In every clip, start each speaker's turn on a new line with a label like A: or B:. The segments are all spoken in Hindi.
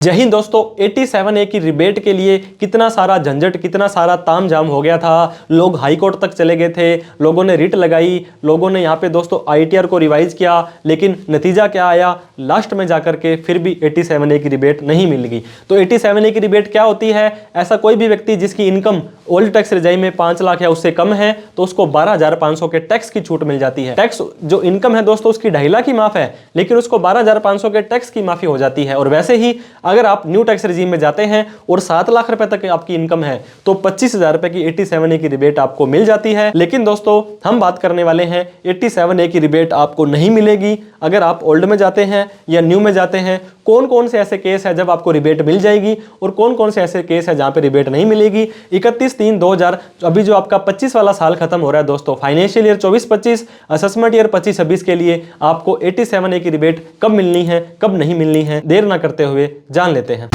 A: जय हिंद दोस्तों, 87A की रिबेट के लिए कितना सारा झंझट, कितना सारा तामझाम हो गया था। लोग हाई कोर्ट तक चले गए थे, लोगों ने रिट लगाई, लोगों ने यहाँ पे दोस्तों ITR को रिवाइज किया, लेकिन नतीजा क्या आया, लास्ट में जाकर के फिर भी 87A की रिबेट नहीं मिल गई। तो 87A की रिबेट क्या होती है? ऐसा कोई भी व्यक्ति जिसकी इनकम ओल्ड टैक्स रिजाइम में 5 लाख या उससे कम है तो उसको 12,500 के टैक्स की छूट मिल जाती है। टैक्स जो इनकम है दोस्तों उसकी 2.5 लाख ही माफ है, लेकिन उसको 12,500 के टैक्स की माफी हो जाती है। और वैसे ही अगर आप न्यू टैक्स रिजीम में जाते हैं और 7 लाख रुपए तक आपकी इनकम है तो 25,000 रुपए की 87A की रिबेट आपको मिल जाती है। लेकिन दोस्तों हम बात करने वाले हैं 87A की रिबेट आपको नहीं मिलेगी अगर आप ओल्ड में जाते हैं या न्यू में जाते हैं। कौन कौन से ऐसे केस है जब आपको रिबेट मिल जाएगी और कौन कौन से ऐसे केस है जहां पे रिबेट नहीं मिलेगी। 31/3/2000 अभी जो आपका 25 वाला साल खत्म हो रहा है दोस्तों, फाइनेंशियल ईयर 24-25, असेसमेंट ईयर 25-26 के लिए आपको 87A की रिबेट कब मिलनी है, कब नहीं मिलनी है, देर ना करते हुए जान लेते हैं।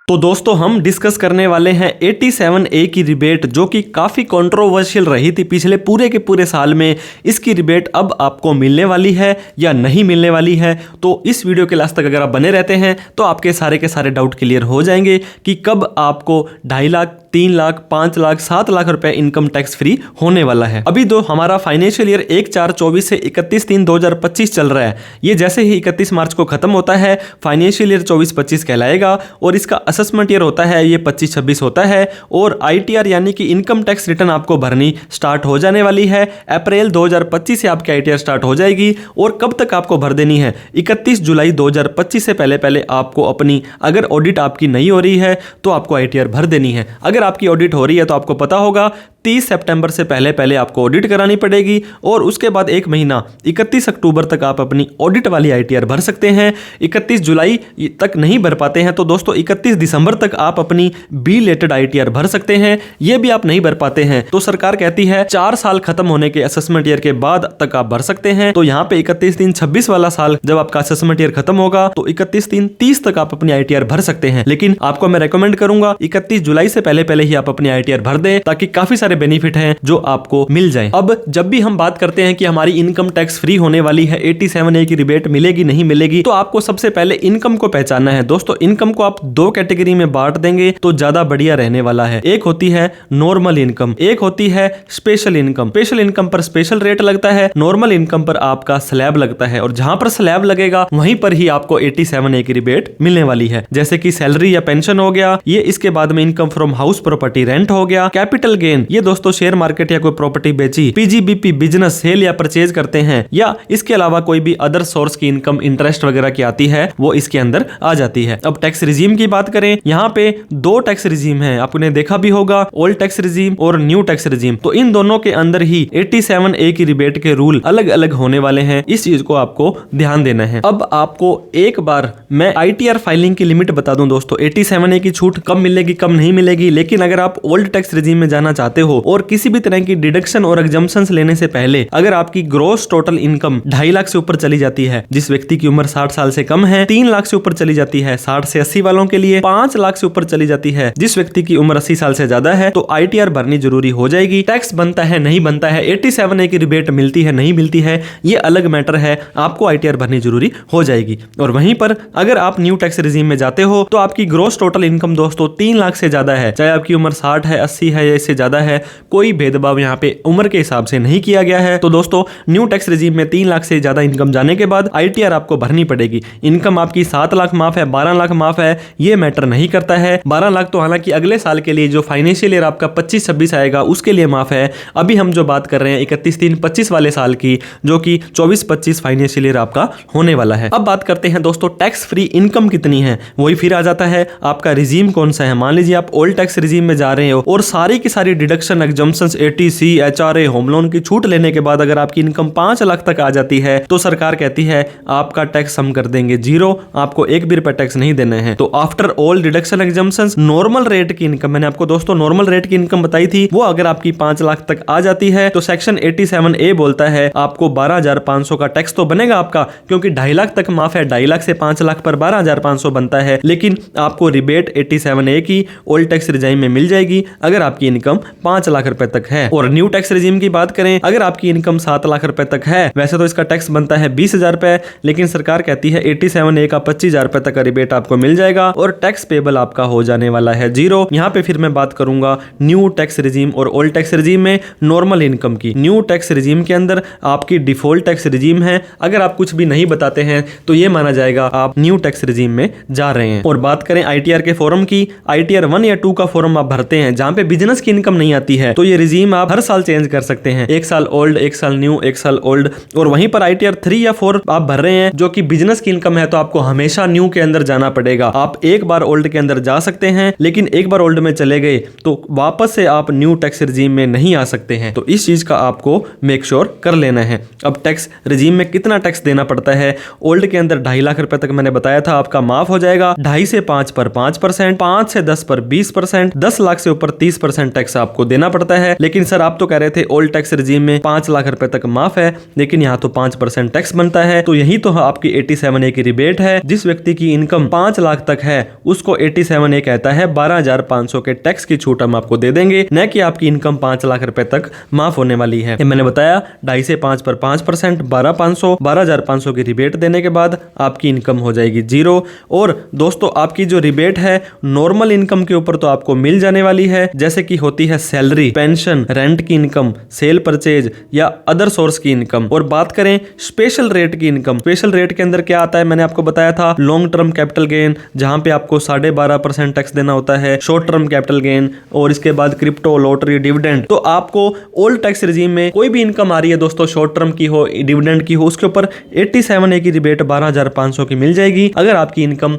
A: तो दोस्तों हम डिस्कस करने वाले हैं 87A की रिबेट, जो कि काफ़ी कंट्रोवर्शियल रही थी पिछले पूरे के पूरे साल में। इसकी रिबेट अब आपको मिलने वाली है या नहीं मिलने वाली है। तो इस वीडियो के लास्ट तक अगर आप बने रहते हैं तो आपके सारे के सारे डाउट क्लियर हो जाएंगे कि कब आपको 2.5 लाख, 3 लाख, 5 लाख, 7 लाख रुपए इनकम टैक्स फ्री होने वाला है। अभी तो हमारा फाइनेंशियल ईयर 1/4/24 से 31/3/2025 चल रहा है। ये जैसे ही 31 मार्च को खत्म होता है फाइनेंशियल ईयर 24-25 कहलाएगा और इसका असेसमेंट ईयर होता है ये 25-26 होता है। और ITR यानी कि इनकम टैक्स रिटर्न आपको भरनी स्टार्ट हो जाने वाली है। अप्रैल 2025 से आपकी ITR स्टार्ट हो जाएगी। और कब तक आपको भर देनी है? 31 जुलाई 2025 से पहले पहले आपको अपनी, अगर ऑडिट आपकी नहीं हो रही है तो आपको ITR भर देनी है। अगर आपकी ऑडिट हो रही है तो आपको पता होगा 30 सितंबर से पहले पहले आपको ऑडिट करानी पड़ेगी और उसके बाद 1 महीना 31 अक्टूबर तक आप अपनी ऑडिट वाली ITR भर सकते हैं। 31 जुलाई तक नहीं भर पाते हैं तो दोस्तों 31 दिसंबर तक आप अपनी बी रिलेटेड ITR भर सकते हैं। ये भी आप नहीं भर पाते हैं तो सरकार कहती है 4 साल खत्म होने के असेसमेंट ईयर के बाद तक आप भर सकते हैं। तो यहाँ पे 31/3/26 वाला साल जब आपका असेसमेंट ईयर खत्म होगा तो 31/3/30 तक आप अपनी ITR भर सकते हैं। लेकिन आपको मैं रेकमेंड करूंगा 31 जुलाई से पहले पहले ही आप अपनी ITR भर दें ताकि काफी सारे बेनिफिट हैं जो आपको मिल जाए। अब जब भी हम बात करते हैं कि हमारी इनकम टैक्स फ्री होने वाली है, 87A की रिबेट मिलेगी नहीं मिलेगी, तो आपको सबसे पहले इनकम को पहचानना है। दोस्तों इनकम को आप 2 कैटेगरी में बांट देंगे तो ज्यादा बढ़िया रहने वाला है। एक होती है नॉर्मल इनकम, एक होती है स्पेशल इनकम। स्पेशल इनकम पर स्पेशल रेट लगता है, नॉर्मल इनकम पर आपका स्लैब लगता है। और जहां पर स्लैब लगेगा वहीं पर ही आपको 87A की रिबेट मिलने वाली है। जैसे कि सैलरी या पेंशन हो गया ये, इसके बाद में income from house property rent हो गया, कैपिटल गेन, ये दोस्तों शेयर मार्केट या कोई प्रॉपर्टी बेची, PGBP बिजनेस सेल या परचेज करते हैं, या इसके अलावा कोई भी अदर सोर्स की इनकम इंटरेस्ट वगैरह की आती है वो इसके अंदर आ जाती है। अब टैक्स रिजीम की बात करें, यहाँ पे 2 टैक्स रिजीम है, आपने देखा भी होगा, ओल्ड टैक्स रिजीम और न्यू टैक्स रिजीम। तो इन दोनों के अंदर ही 87A की रिबेट के रूल अलग अलग होने वाले हैं। इस चीज को आपको ध्यान देना है। अब आपको एक बार मैं ITR फाइलिंग की लिमिट बता दूं दोस्तों, 87A की छूट कब मिलेगी कब नहीं मिलेगी। लेकिन अगर आप ओल्ड टैक्स रिजीम में जाना चाहते हो और किसी भी तरह की डिडक्शन और एग्जम्पशंस लेने से पहले अगर आपकी ग्रॉस टोटल इनकम 2.5 लाख से ऊपर चली जाती है, जिस व्यक्ति की उम्र 60 साल से कम है, 3 लाख से ऊपर चली जाती है 60 से 80 वालों के लिए, 5 लाख से ऊपर चली जाती है जिस व्यक्ति की उम्र 80 साल से ज्यादा है, तो ITR भरनी जरूरी हो जाएगी। टैक्स बनता है नहीं बनता है, 87A की रिबेट मिलती है नहीं मिलती है, ये अलग मैटर है, आपको ITR भरनी जरूरी हो जाएगी। और वहीं पर अगर आप न्यू टैक्स रिजीम में जाते हो तो आपकी ग्रॉस टोटल इनकम दोस्तों 3 लाख से ज्यादा है, चाहे आपकी उम्र 60 है, 80 है या इससे ज्यादा है, कोई भेदभाव यहाँ पे उम्र के हिसाब से नहीं किया गया है। तो दोस्तों न्यू टैक्स रिजीम में 3 लाख से ज्यादा इनकम जाने के बाद ITR आपको भरनी पड़ेगी। इनकम आपकी 7 लाख माफ है, 12 लाख माफ है, ये मैटर नहीं करता है। 12 लाख तो हालांकि अगले साल के लिए जो फाइनेंशियल ईयर आपका 25-26 आएगा उसके लिए माफ है। अभी हम जो बात कर रहे हैं 31/3/25 वाले साल की, जो कि 24-25 फाइनेंशियल ईयर आपका होने वाला है। अब बात करते हैं दोस्तों टैक्स फ्री इनकम कितनी है। वही फिर आ जाता है आपका रिजीम कौन सा है। मान लीजिए आप ओल्ड टैक्स रिजीम में जा रहे हो और सारी की सारी deduction, exemptions, ATC, HRA, home loan की छूट लेने के बाद अगर आपकी इनकम 5 लाख तक आ जाती है तो सरकार कहती है आपका टैक्स हम कर देंगे 0, आपको 1 भी रुपए टैक्स नहीं देना है। तो after all deduction exemptions normal rate की इनकम, मैंने आपको दोस्तों नॉर्मल रेट की इनकम बताई थी, वो अगर आपकी 5 लाख तक आ जाती है तो सेक्शन 87A बोलता है आपको 12,500 का टैक्स तो बनेगा आपका, क्योंकि 2.5 लाख तक माफ है, 2.5 लाख से 5 लाख पर 12,500 बनता है। लेकिन आपको रिबेट 87A की ओल्ड टैक्स रिजाइम में मिल जाएगी अगर आपकी इनकम 5 5 लाख रुपए तक है। और न्यू टैक्स रिजीम की बात करें, अगर आपकी इनकम 7 लाख रुपए तक है, वैसे तो इसका टैक्स बनता है 20,000 रुपए, लेकिन सरकार कहती है 87A का 25,000 रुपए तक का रिबेट आपको मिल जाएगा और टैक्स पेबल आपका हो जाने वाला है 0। यहाँ पे फिर मैं बात करूंगा न्यू टैक्स रिजीम और ओल्ड टैक्स रिजीम में नॉर्मल इनकम की। न्यू टैक्स रिजीम के अंदर आपकी डिफॉल्ट टैक्स रिजीम है, अगर आप कुछ भी नहीं बताते हैं तो ये माना जाएगा आप न्यू टैक्स रिजीम में जा रहे हैं। और बात करें ITR के फॉर्म की, ITR 1 या 2 का फॉर्म आप भरते हैं जहां पे बिजनेस की इनकम नहीं आती है, तो ये रिजीम आप हर साल चेंज कर सकते हैं, 1 साल ओल्ड, 1 साल न्यू, 1 साल ओल्ड। और वहीं पर ITR 3 या 4 आप भर रहे हैं जो कि बिजनेस की इनकम है, तो आपको हमेशा न्यू के अंदर जाना पड़ेगा। आप एक बार ओल्ड के अंदर जा सकते हैं, लेकिन एक बार ओल्ड में चले गए तो वापस से आप न्यू टैक्स रिजीम में नहीं आ सकते हैं। तो इस चीज का आपको मेक श्योर कर लेना है। अब टैक्स रिजीम में कितना टैक्स देना पड़ता है? ओल्ड के अंदर 2.5 लाख रुपए तक मैंने बताया था आपका माफ हो जाएगा, 2.5 से 5 पर 5%, 5 से 10 पर 20%, 10 लाख से ऊपर 30% टैक्स आपको देना पड़ता है। लेकिन सर आप तो कह रहे थे ओल्ड टैक्स रिजीम में 5 लाख रुपए तक माफ है, लेकिन यहाँ तो 5% टैक्स बनता है। तो यही तो आपकी 87A की रिबेट है। जिस व्यक्ति की इनकम 5 लाख तक है उसको 87A कहता है 12,500 के टैक्स की छूट हम आपको दे देंगे, न कि आपकी इनकम 5 लाख रुपए तक माफ होने वाली है। मैंने बताया 2.5 से 5 पर 5%, 12,500 की रिबेट देने के बाद आपकी इनकम हो जाएगी 0। और दोस्तों आपकी जो रिबेट है नॉर्मल इनकम के ऊपर तो आपको मिल जाने वाली है, जैसे कि होती है सैलरी, पेंशन, रेंट की इनकम, सेल परचेज या अदर सोर्स की इनकम। और बात करें स्पेशल रेट की इनकम, स्पेशल रेट के अंदर क्या आता है मैंने आपको बताया था, लॉन्ग टर्म कैपिटल गेन जहां पे आपको 12.5% टैक्स देना होता है, शॉर्ट टर्म कैपिटल गेन, और इसके बाद क्रिप्टो, लॉटरी, डिविडेंड। तो आपको ओल्ड टैक्स रिजीम में कोई भी इनकम आ रही है दोस्तों, शॉर्ट टर्म की हो, डिविडेंड की हो, उसके ऊपर 87A की रिबेट 12,500 की मिल जाएगी अगर आपकी इनकम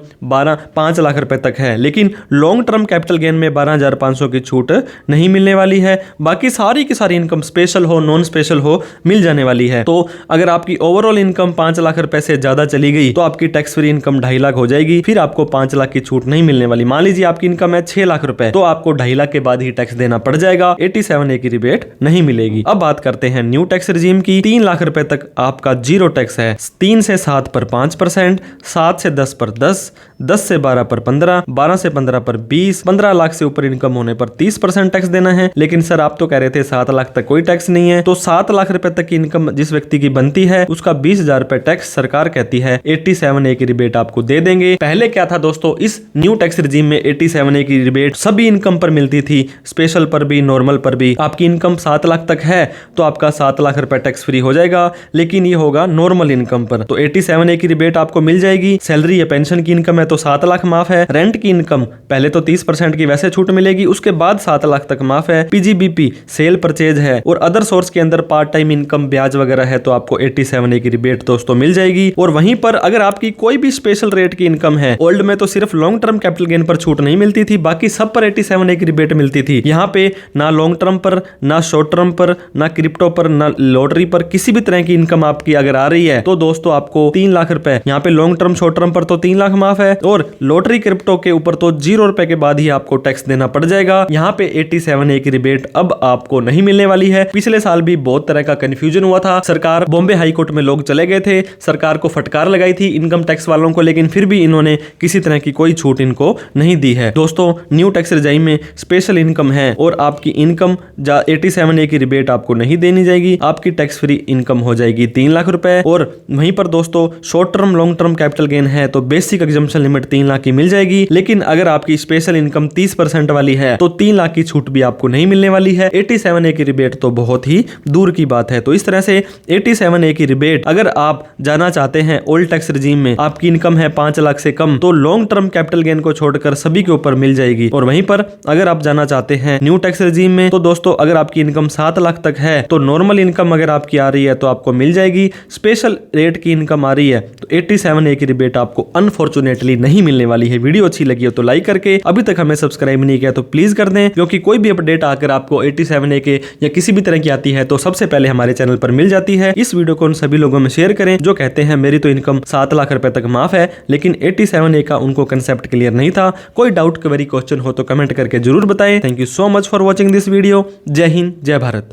A: 5 लाख रुपए तक है। लेकिन लॉन्ग टर्म कैपिटल गेन में 12,500 की छूट नहीं मिलने वाली है। बाकी सारी की सारी इनकम स्पेशल हो, नॉन स्पेशल हो, मिल जाने वाली है। तो अगर आपकी ओवरऑल इनकम 5 लाख रुपए से ज्यादा चली गई तो आपकी टैक्स फ्री इनकम 2.5 लाख हो जाएगी, फिर आपको 5 लाख की छूट नहीं मिलने वाली। मान लीजिए आपकी इनकम है 6 लाख रुपए, तो आपको 2.5 लाख के बाद ही टैक्स देना पड़ जाएगा, 87A की रिबेट नहीं मिलेगी। अब बात करते हैं न्यू टैक्स रिजीम की। 3 लाख रुपए तक आपका 0 टैक्स है, 3 से 7 पर 5%, 7 से 10 पर 10, 10 से 12 पर 15, 12 से 15 पर 20, 15 लाख से ऊपर इनकम होने पर 30% टैक्स देना है। लेकिन सर आप तो कह रहे थे 7 लाख तक कोई टैक्स नहीं है, तो 7 लाख रुपए तक की इनकम जिस व्यक्ति की बनती है उसका 20,000 रुपए टैक्स सरकार कहती है 87A की रिबेट आपको दे देंगे। पहले क्या था दोस्तों, इस न्यू टैक्स रिजीम में 87A की रिबेट सभी इनकम पर मिलती थी, स्पेशल पर भी, नॉर्मल पर भी। आपकी इनकम 7 लाख तक है तो आपका 7 लाख रुपए टैक्स फ्री हो जाएगा, लेकिन ये होगा नॉर्मल इनकम पर। तो 87A की रिबेट आपको मिल जाएगी। सैलरी या पेंशन की इनकम है तो 7 लाख माफ है। रेंट की इनकम पहले तो 30% की वैसे छूट मिलेगी, उसके बाद 7 लाख तक माफ है। PGBP सेल परचेज है और अदर सोर्स के अंदर पार्ट टाइम इनकम, ब्याज वगैरह है तो आपको 87A की रिबेट दोस्तों मिल जाएगी। और वहीं पर अगर आपकी कोई भी स्पेशल रेट की इनकम है, ओल्ड में तो सिर्फ लॉन्ग टर्म कैपिटल गेन पर छूट नहीं मिलती थी, बाकी सब पर 87A की रिबेट मिलती थी। यहाँ पे ना लॉन्ग टर्म पर, ना शॉर्ट टर्म पर, ना क्रिप्टो पर, ना लॉटरी पर, किसी भी तरह की इनकम आपकी अगर आ रही है तो दोस्तों आपको 3 लाख रुपए, यहाँ पे लॉन्ग टर्म शॉर्ट टर्म पर तो 3 लाख माफ है, और लॉटरी क्रिप्टो के ऊपर तो 0 रुपए के बाद ही आपको टैक्स देना पड़ जाएगा। यहाँ पे 87A की रिबेट अब आपको नहीं मिलने वाली है। पिछले साल भी बहुत तरह का कंफ्यूजन हुआ था, सरकार बॉम्बे हाई कोर्ट में लोग चले गए थे, सरकार को फटकार लगाई थी इनकम टैक्स वालों को, लेकिन फिर भी इन्होंने किसी तरह की कोई छूट इनको नहीं दी है। दोस्तों न्यू टैक्स रिजाइम में स्पेशल इनकम है और आपकी इनकम 87A की रिबेट आपको नहीं देनी जाएगी, आपकी टैक्स फ्री इनकम हो जाएगी 3 लाख रुपए। और वहीं पर दोस्तों short term, long term capital gain है तो बेसिक एग्जम्पशन लिमिट 3 लाख की मिल जाएगी, लेकिन अगर आपकी स्पेशल इनकम 30% वाली है तो 3 लाख की छूट भी आपको नहीं मिलने वाली है। 87A की रिबेट तो बहुत ही दूर की बात है। तो इस तरह से 87A की रिबेट अगर आप जाना चाहते हैं ओल्ड टैक्स रिजीम में, आपकी इनकम है 5 लाख से कम, तो लॉन्ग टर्म कैपिटल गेन को छोड़कर सभी के ऊपर मिल जाएगी। और वहीं पर अगर आप जाना चाहते हैं न्यू टैक्स रिजीम में, तो दोस्तों अगर आपकी इनकम 7 लाख तक है तो नॉर्मल इनकम अगर आपकी आ रही है तो आपको मिल जाएगी, स्पेशल रेट की इनकम आ रही है तो 87A की रिबेट आपको अनफॉर्चुनेटली नहीं मिलने वाली है। वीडियो अच्छी लगी हो तो लाइक करके, अभी तक हमें सब्सक्राइब नहीं किया तो प्लीज कर दें, क्योंकि कोई भी अपडेट आकर आपको 87A के या किसी भी तरह की आती है तो सबसे पहले हमारे चैनल पर मिल जाती है। इस वीडियो को उन सभी लोगों में शेयर करें जो कहते हैं मेरी तो इनकम 7 लाख रुपए तक माफ है, लेकिन 87A का उनको कंसेप्ट क्लियर नहीं था। कोई डाउट, क्वेरी, क्वेश्चन हो तो कमेंट करके जरूर बताएं। Thank you so much for watching this video. जय हिंद, जय भारत।